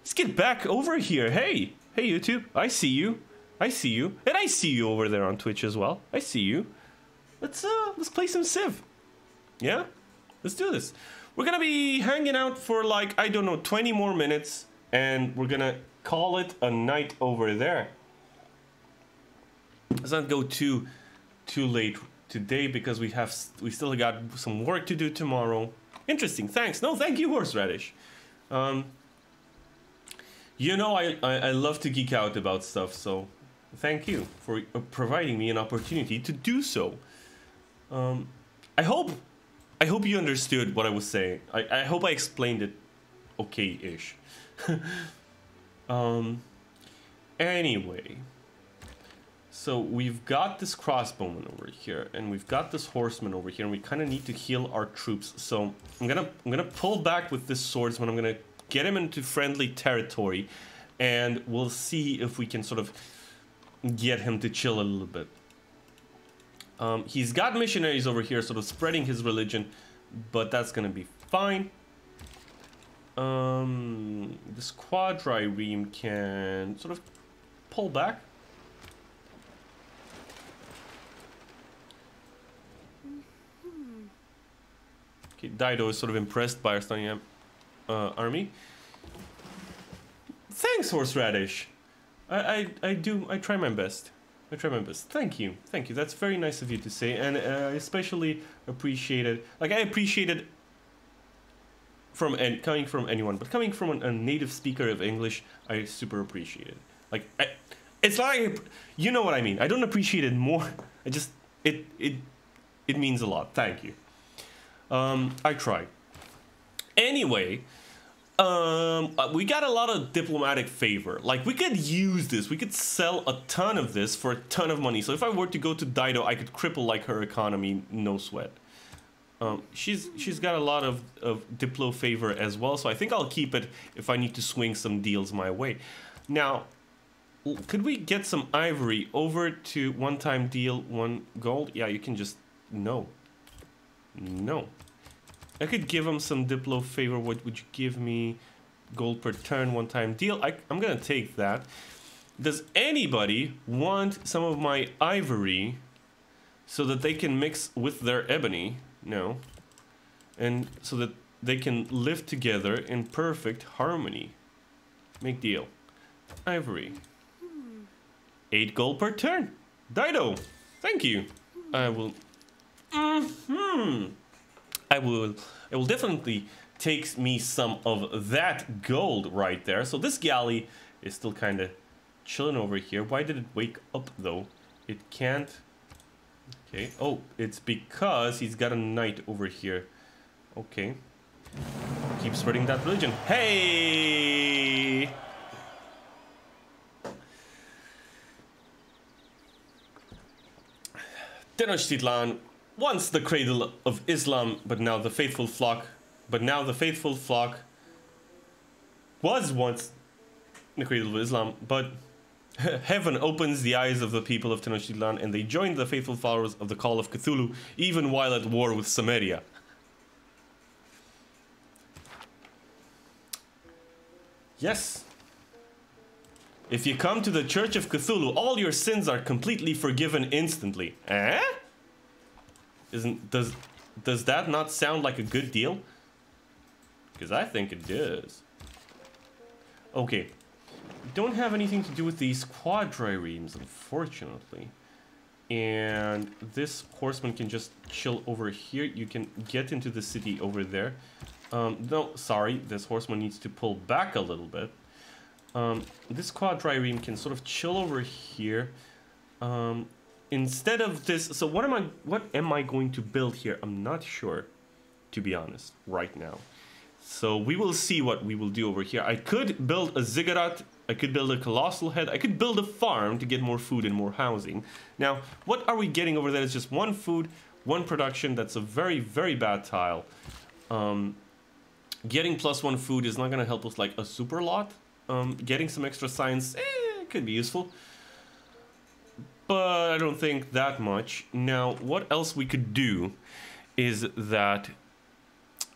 Let's get back over here. Hey, hey YouTube, I see you. I see you. And I see you over there on Twitch as well. I see you. Let's play some Civ. Yeah? Let's do this. We're gonna be hanging out for like, I don't know, 20 more minutes. And we're gonna call it a night over there. Let's not go too late today because we still got some work to do tomorrow. Interesting, thanks. No, thank you, Horseradish. You know, I love to geek out about stuff, so thank you for providing me an opportunity to do so. I hope you understood what I was saying. I hope I explained it okay-ish. Anyway, so we've got this crossbowman over here, and we've got this horseman over here, and we kind of need to heal our troops. So I'm gonna pull back with this swordsman. I'm gonna get him into friendly territory, and we'll see if we can sort of get him to chill a little bit. He's got missionaries over here sort of spreading his religion, but that's gonna be fine. This quadrireme can sort of pull back. Okay, Dido is sort of impressed by our stunning army. Thanks, Horseradish. I try my best. I try my best. Thank you. Thank you. That's very nice of you to say, and I especially appreciate it. Like, I appreciate it coming from anyone, but coming from a native speaker of English, I super appreciate it. Like, it's like, you know what I mean. I don't appreciate it more. I just, it means a lot. Thank you. I try. Anyway, we got a lot of diplomatic favor. Like, we could use this. We could sell a ton of this for a ton of money. So if I were to go to Dido, I could cripple like her economy, no sweat. She's got a lot of diplo favor as well, so I think I'll keep it if I need to swing some deals my way. Now, could we get some ivory over to one-time deal 1 gold? Yeah, you can just no. I could give him some diplo favor. What would you give me? Gold per turn, one-time deal. I'm gonna take that. Does anybody want some of my ivory so that they can mix with their ebony? No. And so that they can live together in perfect harmony. Make deal. Ivory. 8 gold per turn. Dido, thank you. I will definitely take me some of that gold right there. So this galley is still kind of chilling over here. Why did it wake up though? It can't. Okay. Oh, it's because he's got a knight over here. Okay. Keep spreading that religion. Hey! Tenochtitlan, once the cradle of Islam, but now the faithful flock was once the cradle of Islam, but heaven opens the eyes of the people of Tenochtitlan and they join the faithful followers of the Call of Cthulhu, even while at war with Samaria. Yes. If you come to the Church of Cthulhu, all your sins are completely forgiven instantly. Eh? Does that not sound like a good deal? Because I think it does. Okay. Don't have anything to do with these quadriremes, unfortunately. And this horseman can just chill over here. You can get into the city over there. No, sorry. This horseman needs to pull back a little bit. This quadrireme can sort of chill over here. Instead of this, so what am I going to build here? I'm not sure, to be honest, right now. So we will see what we will do over here. I could build a ziggurat. I could build a colossal head. I could build a farm to get more food and more housing. Now, what are we getting over there? It's just 1 food, 1 production. That's a very, very bad tile. Getting +1 food is not going to help us like a super lot. Getting some extra science could be useful, but I don't think that much. Now, what else we could do is that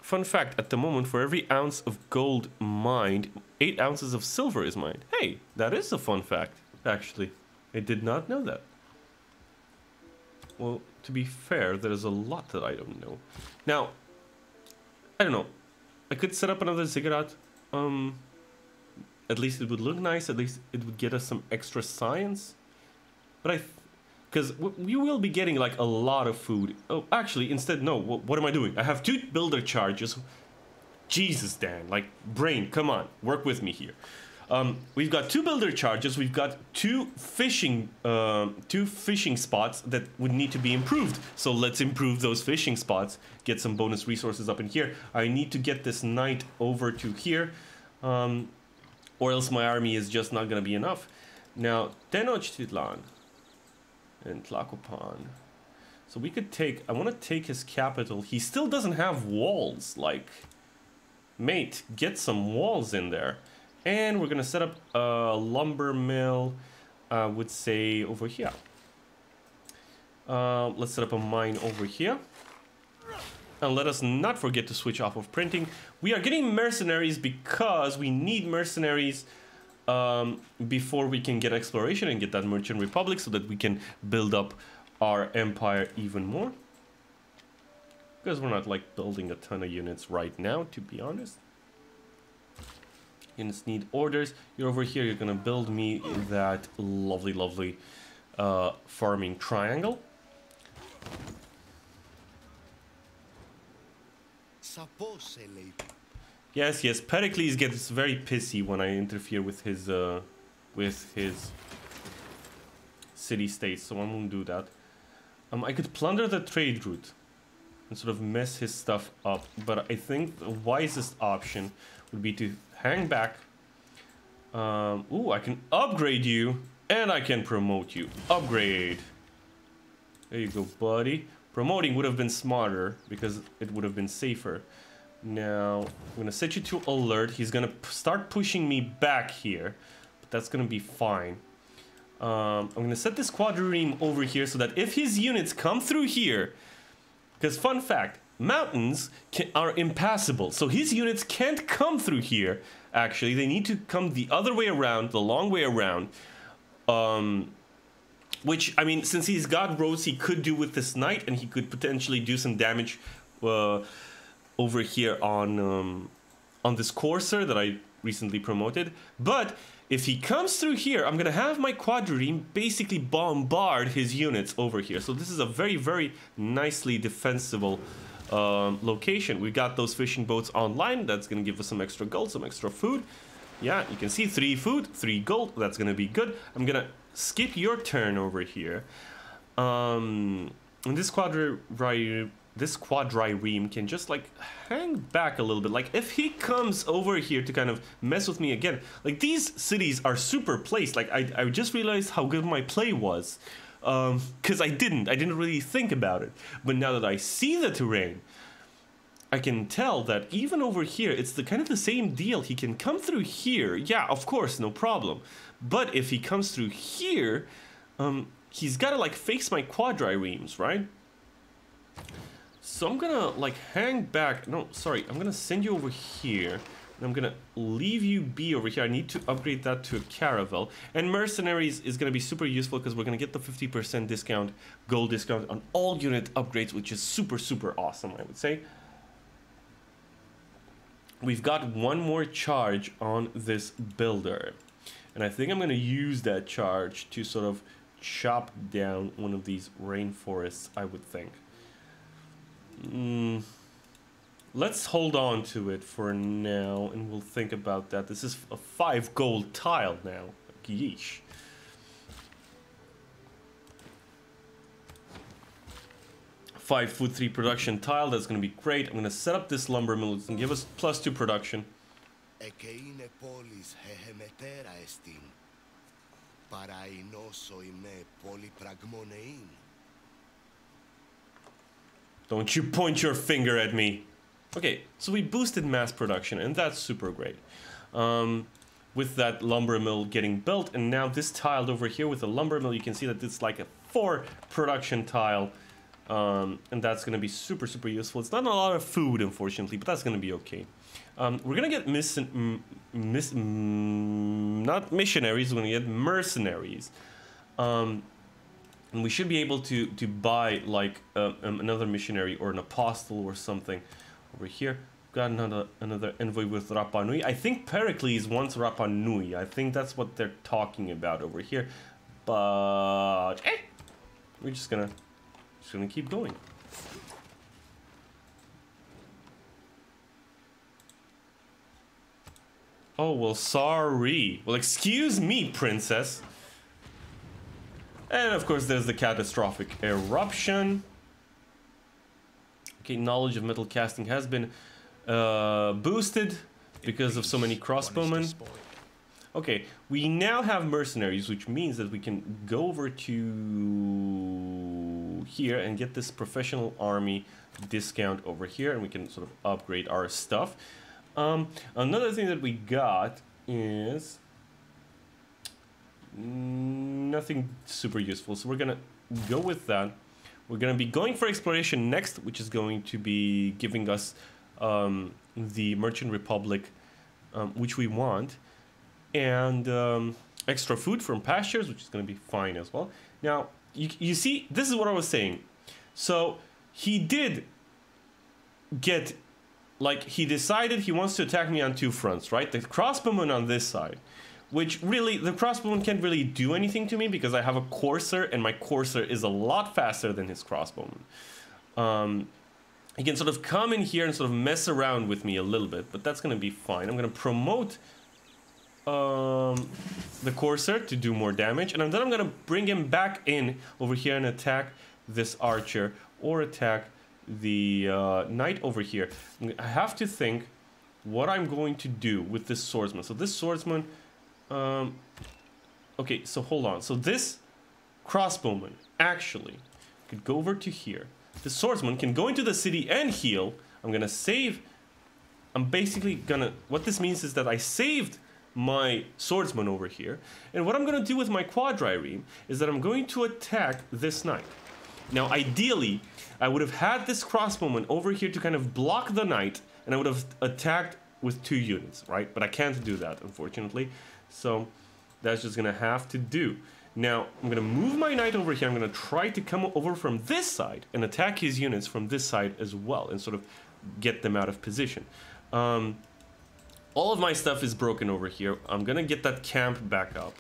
fun fact, at the moment, for every ounce of gold mined, 8 ounces of silver is mined. Hey, that is a fun fact, actually. I did not know that. Well, to be fair, there's a lot that I don't know. Now, I don't know. I could set up another ziggurat. At least it would look nice. At least it would get us some extra science. But because we will be getting like a lot of food. Oh, actually, instead, no. What am I doing? I have 2 builder charges. Jesus, Dan. Like, brain, come on. Work with me here. We've got 2 builder charges. We've got 2 fishing spots that would need to be improved. So let's improve those fishing spots. Get some bonus resources up in here. I need to get this knight over to here. Or else my army is just not going to be enough. Now, Tenochtitlan and Tlacopan. So we could take... I want to take his capital. He still doesn't have walls. Like, mate, get some walls in there. And we're going to set up a lumber mill, I would say, over here. Let's set up a mine over here. And let us not forget to switch off of printing. We are getting mercenaries because we need mercenaries before we can get exploration and get that merchant republic so that we can build up our empire even more. Because we're not like building a ton of units right now, to be honest. Units need orders. You're over here, you're gonna build me that lovely farming triangle. Yes, Pericles gets very pissy when I interfere with his city-states, so I won't do that. I could plunder the trade route and sort of mess his stuff up, but I think the wisest option would be to hang back. Ooh, I can upgrade you, and I can promote you. Upgrade. There you go, buddy. Promoting would have been smarter because it would have been safer. Now, I'm going to set you to alert. He's going to start pushing me back here, but that's going to be fine. I'm going to set this quadrireme over here so that if his units come through here, because fun fact, mountains are impassable, so his units can't come through here. Actually, they need to come the other way around, the long way around. Which, I mean, since he's got roads, he could do with this knight, and he could potentially do some damage over here on this courser that I recently promoted. But if he comes through here, I'm gonna have my quadrireme basically bombard his units over here. So this is a very nicely defensible location. We got those fishing boats online. That's gonna give us some extra gold, some extra food. Yeah, you can see 3 food, 3 gold. That's gonna be good. I'm gonna skip your turn over here. And this quadrireme can just like hang back a little bit. Like if he comes over here to kind of mess with me again, like these cities are super placed. Like I just realized how good my play was, because I didn't really think about it. But now that I see the terrain, I can tell that even over here, it's the kind of the same deal. He can come through here. Yeah, of course, no problem. But if he comes through here, he's got to like face my quadriremes, right? So I'm gonna like hang back. No, sorry, I'm gonna send you over here. And I'm gonna leave you be over here. I need to upgrade that to a caravel. And mercenaries is gonna be super useful because we're gonna get the 50% discount, gold discount on all unit upgrades, which is super awesome, I would say. We've got one more charge on this builder. And I think I'm going to use that charge to sort of chop down one of these rainforests, I would think. Let's hold on to it for now, and we'll think about that. This is a 5 gold tile now. Yeesh. Five food 3 production tile, that's going to be great. I'm going to set up this lumber mill and give us +2 production. Don't you point your finger at me. Okay, so we boosted mass production, and that's super great. With that lumber mill getting built, and now this tiled over here with the lumber mill, you can see that it's like a 4 production tile. And that's going to be super, super useful. It's not a lot of food, unfortunately, but that's going to be okay. We're going to get not missionaries, we're going to get mercenaries. And we should be able to buy like another missionary or an apostle or something over here. Got another envoy with Rapa Nui. I think Pericles wants Rapa Nui. I think that's what they're talking about over here. But we're just gonna keep going. Oh, well, sorry. Well, excuse me, princess. And of course, there's the catastrophic eruption. Okay, knowledge of metal casting has been boosted because of so many crossbowmen. Okay, we now have mercenaries, which means that we can go over to here and get this professional army discount over here, and we can sort of upgrade our stuff. Another thing that we got is nothing super useful, so we're gonna go with that. We're gonna be going for exploration next, which is going to be giving us the Merchant Republic, which we want, and extra food from pastures, which is gonna be fine as well. Now, you see, this is what I was saying. So he did get, like, he decided he wants to attack me on two fronts, right? The crossbowman on this side, which really, the crossbowman can't really do anything to me because I have a courser, and my courser is a lot faster than his crossbowman. He can sort of come in here and sort of mess around with me a little bit, but that's going to be fine. I'm going to promote the courser to do more damage, and then I'm going to bring him back in over here and attack this archer, or attack the knight over here. I have to think what I'm going to do with this swordsman. So this swordsman... okay, so hold on. So this crossbowman actually could go over to here. The swordsman can go into the city and heal. I'm gonna save. I'm basically gonna... What this means is that I saved my swordsman over here. And what I'm gonna do with my quadrireme is that I'm going to attack this knight. Now, ideally, I would have had this crossbowman over here to kind of block the knight, and I would have attacked with 2 units, right? But I can't do that, unfortunately. So that's just gonna have to do. Now I'm gonna move my knight over here. I'm gonna try to come over from this side and attack his units from this side as well, and sort of get them out of position. All of my stuff is broken over here. I'm gonna get that camp back up.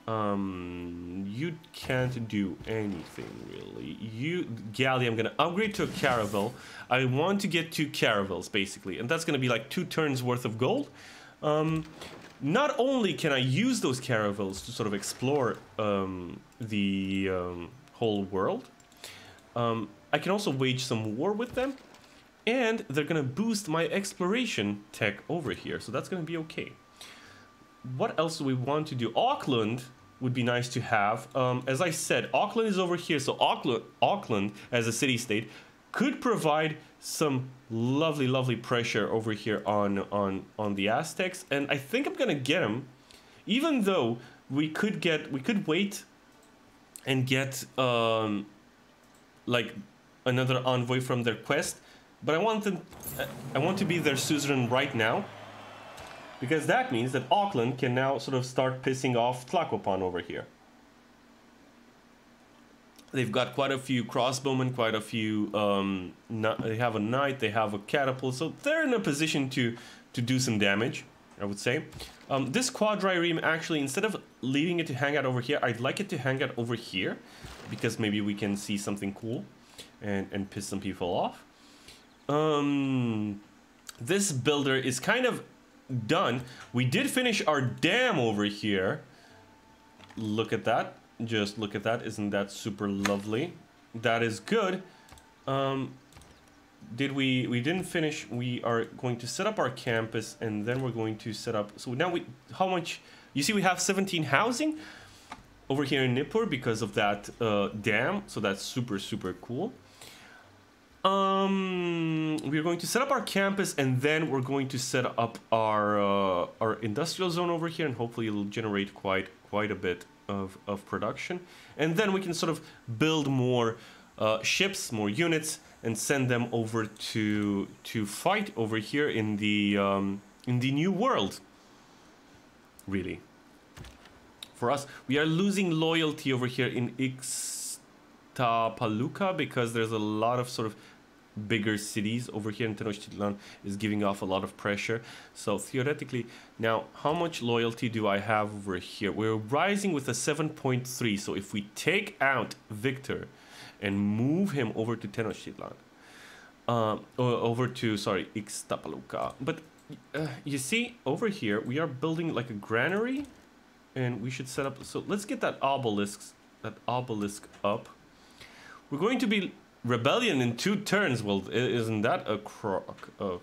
You can't do anything really. Galley, I'm gonna upgrade to a caravel. I want to get 2 caravels basically, and that's gonna be like 2 turns worth of gold. Not only can I use those caravels to sort of explore the whole world, I can also wage some war with them, and they're gonna boost my exploration tech over here, so that's gonna be okay. What else do we want to do? Auckland would be nice to have. As I said, Auckland is over here, so Auckland as a city-state could provide some lovely, lovely pressure over here on the Aztecs, and I think I'm gonna get them, even though we could wait and get like another envoy from their quest, but I want to be their suzerain right now, because that means that Auckland can now sort of start pissing off Tlacopan over here. They've got quite a few crossbowmen, quite a few, they have a knight, they have a catapult, so they're in a position to do some damage, I would say. This quadrireme, actually, instead of leaving it to hang out over here, I'd like it to hang out over here, because maybe we can see something cool and piss some people off. This builder is kind of done. We did finish our dam over here. Look at that. Just look at that. Isn't that super lovely? That is good. We didn't finish. We are going to set up our campus, and then we're going to set up. So now how much? You see, we have 17 housing over here in Nippur because of that dam. So that's super, super cool. We're going to set up our campus, and then we're going to set up our industrial zone over here, and hopefully it'll generate quite a bit of production, and then we can sort of build more ships, more units, and send them over to fight over here in the new world. Really, for us, we are losing loyalty over here in Ixtapaluca because there's a lot of sort of bigger cities over here in Tenochtitlan is giving off a lot of pressure. So theoretically, now how much loyalty do I have over here? We're rising with a 7.3. So if we take out Victor and move him over to Tenochtitlan, over to, sorry, Ixtapaluca. But you see, over here, we are building like a granary, and we should set up, so let's get that obelisk up. We're going to be rebellion in 2 turns. Well, isn't that a crock of...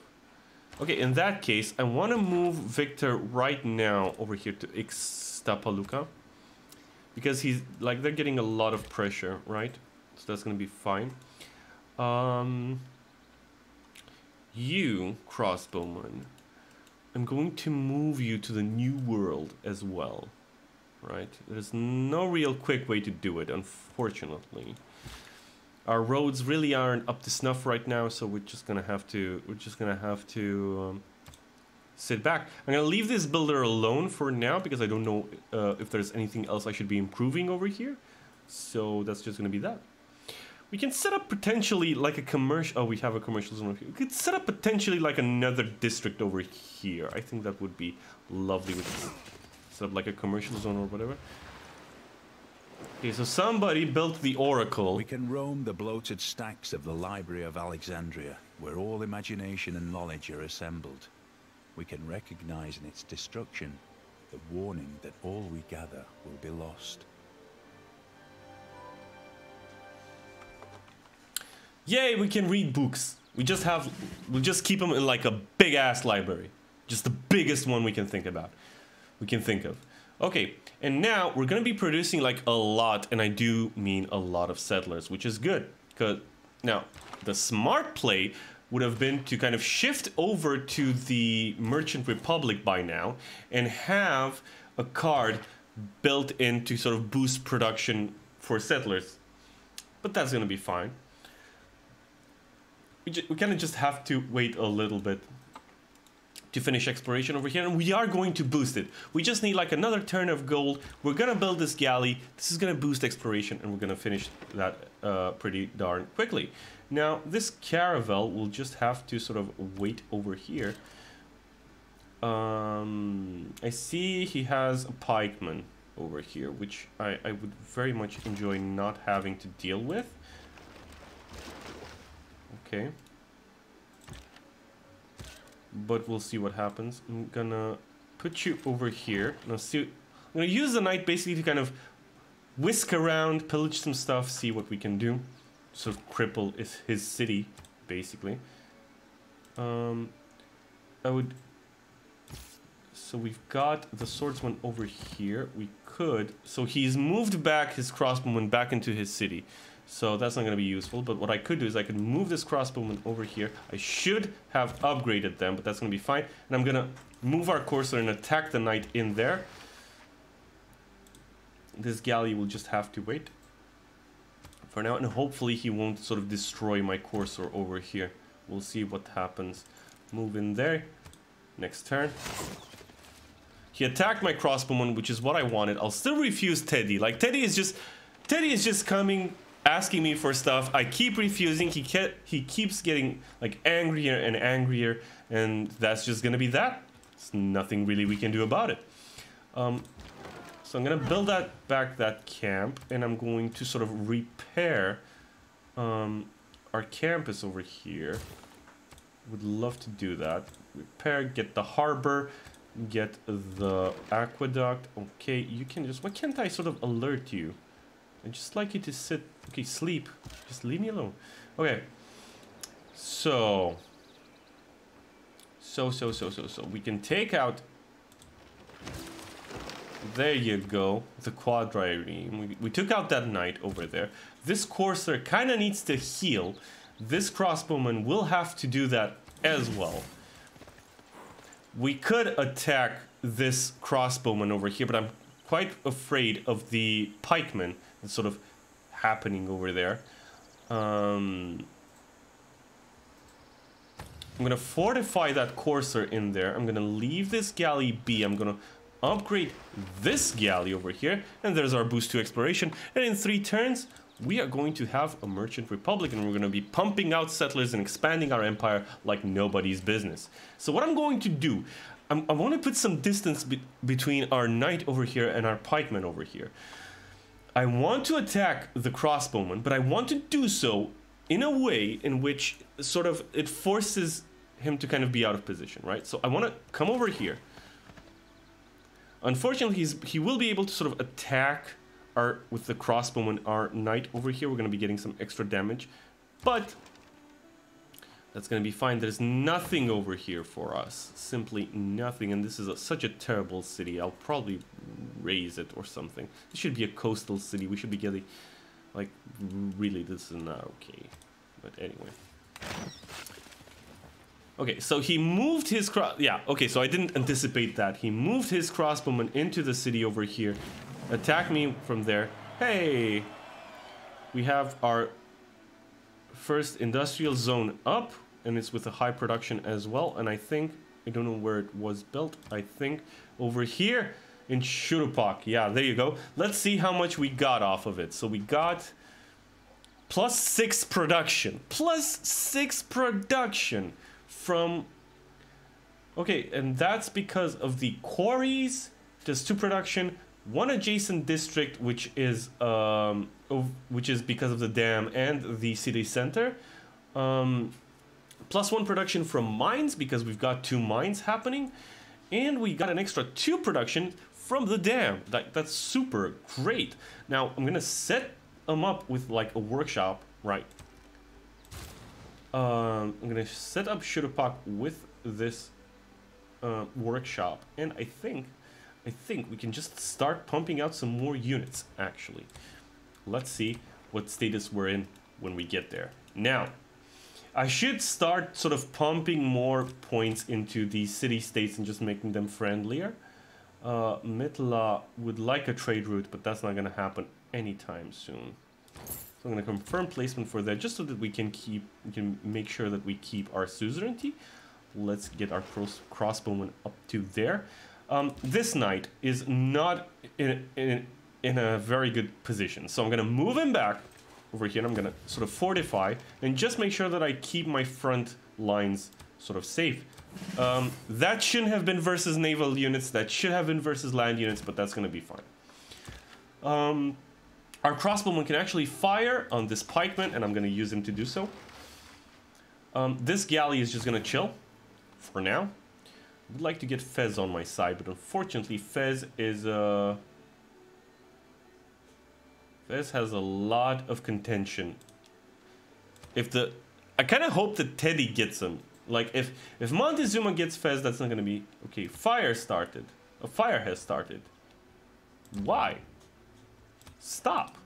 Okay, in that case, I want to move Victor right now over here to Ixtapaluca, because he's, like, they're getting a lot of pressure, right? So that's going to be fine. You, crossbowman, I'm going to move you to the new world as well, right? There's no real quick way to do it, unfortunately. Our roads really aren't up to snuff right now, so we're just gonna have to sit back. I'm gonna leave this builder alone for now because I don't know if there's anything else I should be improving over here. So that's just gonna be that. We can set up potentially like a commercial... Oh, we have a commercial zone over here. We could set up potentially like another district over here. I think that would be lovely. We could set up like a commercial zone or whatever. Okay, so somebody built the Oracle. We can roam the bloated stacks of the Library of Alexandria, where all imagination and knowledge are assembled. We can recognize in its destruction the warning that all we gather will be lost. Yay, we can read books. We'll just keep them in like a big ass library. Just the biggest one we can think of. Okay, and now we're gonna be producing like a lot, and I do mean a lot of settlers, which is good. Cause now the smart play would have been to kind of shift over to the Merchant Republic by now and have a card built in to sort of boost production for settlers. But that's gonna be fine. We kind of just have to wait a little bit to finish exploration over here, and we are going to boost it. We just need like another turn of gold. We're gonna build this galley. This is gonna boost exploration, and we're gonna finish that pretty darn quickly. Now this caravel will just have to sort of wait over here. I see he has a pikeman over here, which I would very much enjoy not having to deal with. Okay, but we'll see what happens. I'm gonna put you over here. Now see, I'm gonna use the knight basically to kind of whisk around, pillage some stuff, see what we can do. Sort of cripple his city, basically. I would. So we've got the swordsman over here. We could. So he's moved back his crossbowman back into his city. So that's not going to be useful, but what I could do is I could move this crossbowman over here. I should have upgraded them, but that's going to be fine. And I'm going to move our courser and attack the knight in there. This galley will just have to wait for now, and hopefully he won't sort of destroy my courser over here. We'll see what happens. Move in there. Next turn. He attacked my crossbowman, which is what I wanted. I'll still refuse Teddy. Like, Teddy is just coming... asking me for stuff. I keep refusing. He keeps getting like angrier and angrier, and that's just gonna be that. There's nothing really we can do about it. So I'm gonna build that camp, and I'm going to sort of repair our campus over here. Would love to do that. Repair, get the harbor, get the aqueduct. Okay, you can just... Why can't I sort of alert you? I'd just like you to sit... Okay, sleep. Just leave me alone. Okay. So we can take out... There you go. The quadrireme. We took out that knight over there. This courser kind of needs to heal. This crossbowman will have to do that as well. We could attack this crossbowman over here, but I'm quite afraid of the pikemen that's sort of happening over there. I'm gonna fortify that courser in there. I'm gonna leave this galley be. I'm gonna upgrade this galley over here, and there's our boost to exploration. And in 3 turns, we are going to have a merchant republic, and we're gonna be pumping out settlers and expanding our empire like nobody's business. So what I'm going to do, I want to put some distance between our knight over here and our pikeman over here. I want to attack the crossbowman, but I want to do so in a way in which sort of it forces him to kind of be out of position, right? So I want to come over here. Unfortunately, he will be able to sort of attack with the crossbowman, our knight over here. We're going to be getting some extra damage, but that's going to be fine. There's nothing over here for us, simply nothing. And this is such a terrible city. I'll probably raise it or something. This should be a coastal city. We should be getting, like, really, this is not okay. But anyway. Okay, so he moved his yeah, okay, so I didn't anticipate that. He moved his crossbowman into the city over here. Attack me from there. Hey! We have our first industrial zone up, and it's with a high production as well. And I think, I don't know where it was built. I think over here in Shurupak. Yeah, there you go. Let's see how much we got off of it. So we got +6 production. +6 production from... Okay, and that's because of the quarries. There's 2 production, 1 adjacent district, which is because of the dam and the city center. +1 production from mines, because we've got 2 mines happening. And we got an extra 2 production from the dam. That's super great. Now, I'm gonna set them up with like a workshop, right? I'm gonna set up Shurupak with this workshop, and I think we can just start pumping out some more units, actually. Let's see what status we're in when we get there. Now, I should start sort of pumping more points into these city-states and just making them friendlier. Mitla would like a trade route, but that's not going to happen anytime soon. So I'm going to confirm placement for that, just so that we can make sure that we keep our suzerainty. Let's get our crossbowman up to there. This knight is not in a very good position, so I'm going to move him back over here. And I'm going to sort of fortify and just make sure that I keep my front lines sort of safe. That shouldn't have been versus naval units. That should have been versus land units, but that's going to be fine. Our crossbowman can actually fire on this pikeman, and I'm going to use him to do so. This galley is just going to chill for now. I would like to get Fez on my side, but unfortunately Fez is Fez has a lot of contention. I kind of hope that Teddy gets him. Like, if Montezuma gets Fez, that's not going to be... Okay, fire started. A fire has started. Why? Stop.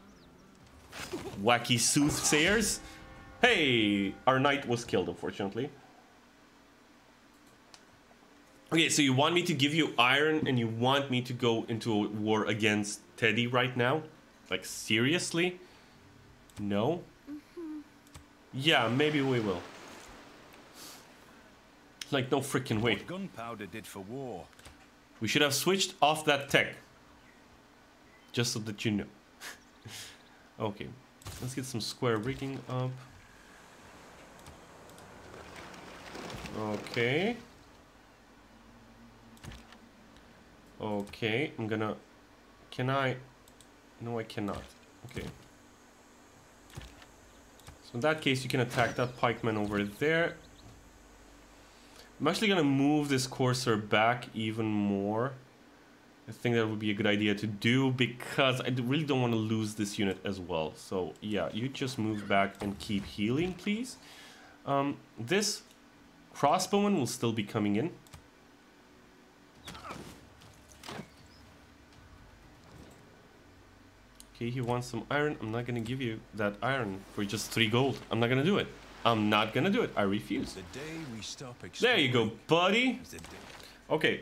Wacky soothsayers. Hey, our knight was killed, unfortunately. Okay, so you want me to give you iron and you want me to go into a war against Teddy right now? Like, seriously? No? Yeah, maybe we will. Like, no freaking way. What gunpowder did for war. We should have switched off that tech. Just so that you know. Okay, let's get some square rigging up. Okay. Okay, I'm gonna... Can I... No, I cannot. Okay. So in that case, you can attack that pikeman over there. I'm actually gonna move this courser back even more. I think that would be a good idea to do, because I really don't want to lose this unit as well. So yeah, you just move back and keep healing, please. This crossbowman will still be coming in. Okay, he wants some iron. I'm not gonna give you that iron for just 3 gold. I'm not gonna do it. I'm not gonna do it. I refuse. The day we stop there you go, buddy. Okay,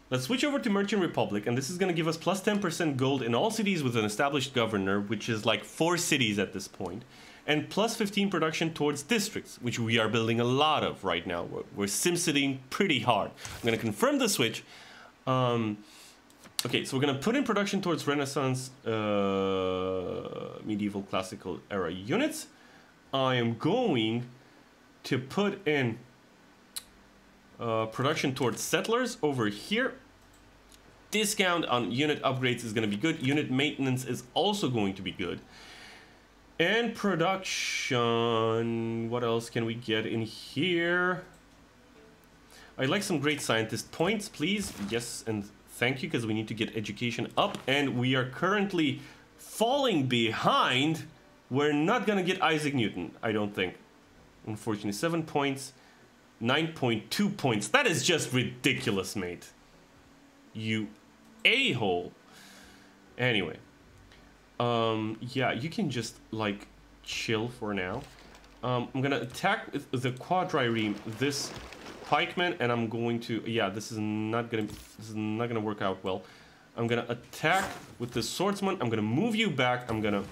let's switch over to Merchant Republic, and this is gonna give us plus 10% gold in all cities with an established governor, which is like 4 cities at this point. and plus 15 production towards districts, which we are building a lot of right now. We're sim-sitting pretty hard. I'm going to confirm the switch. Okay, so we're going to put in production towards Renaissance, medieval, classical era units. I am going to put in production towards settlers over here. Discount on unit upgrades is going to be good. Unit maintenance is also going to be good. And production, what else can we get in here? I'd like some great scientist points, please. Yes, and thank you, because we need to get education up. And we are currently falling behind. We're not going to get Isaac Newton, I don't think. Unfortunately, 7 points, 9.2 points. That is just ridiculous, mate. You a-hole. Anyway. Yeah, you can just, like, chill for now. I'm gonna attack with the quadrireme this pikeman, and I'm going to... Yeah, this is not gonna work out well. I'm gonna attack with the swordsman. I'm gonna move you back. I'm gonna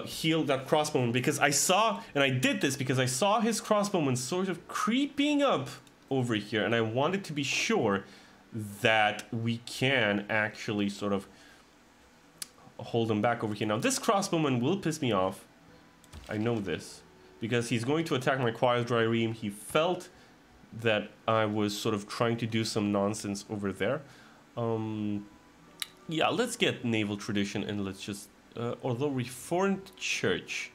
heal that crossbowman, because I saw... And I did this because I saw his crossbowman sort of creeping up over here, and I wanted to be sure that we can actually sort of hold him back over here. Now, this crossbowman will piss me off. I know this, because he's going to attack my quadrireme. He felt that I was sort of trying to do some nonsense over there. Yeah, let's get naval tradition, and let's just... although Reformed Church...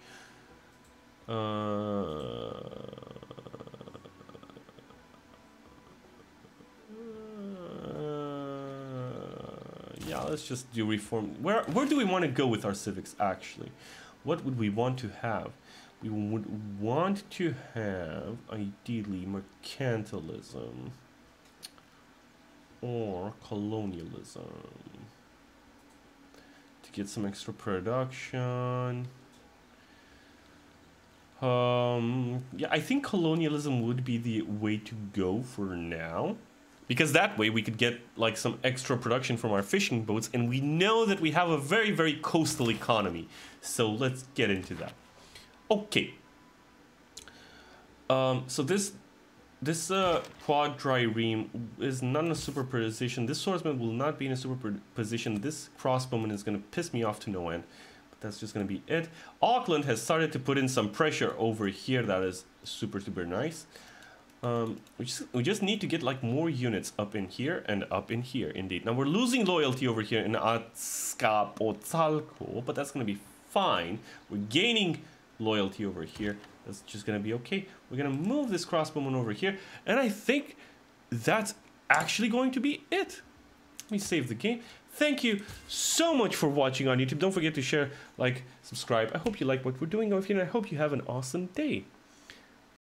yeah, let's just do reform. Where do we want to go with our civics, actually? What would we want to have? We would want to have, ideally, mercantilism or colonialism to get some extra production. Yeah, I think colonialism would be the way to go for now. Because that way we could get like some extra production from our fishing boats, and we know that we have a very, very coastal economy. So let's get into that. Okay. So this quadrireme is not in a superposition. This swordsman will not be in a superposition. This crossbowman is going to piss me off to no end. But that's just going to be it. Auckland has started to put in some pressure over here. That is super, super nice. We just need to get like more units up in here and up in here, indeed. Now we're losing loyalty over here in Azcapotzalco, but that's going to be fine. We're gaining loyalty over here. That's just going to be okay. We're going to move this crossbowman over here, and I think that's actually going to be it. Let me save the game. Thank you so much for watching on YouTube. Don't forget to share, like, subscribe. I hope you like what we're doing over here, and I hope you have an awesome day.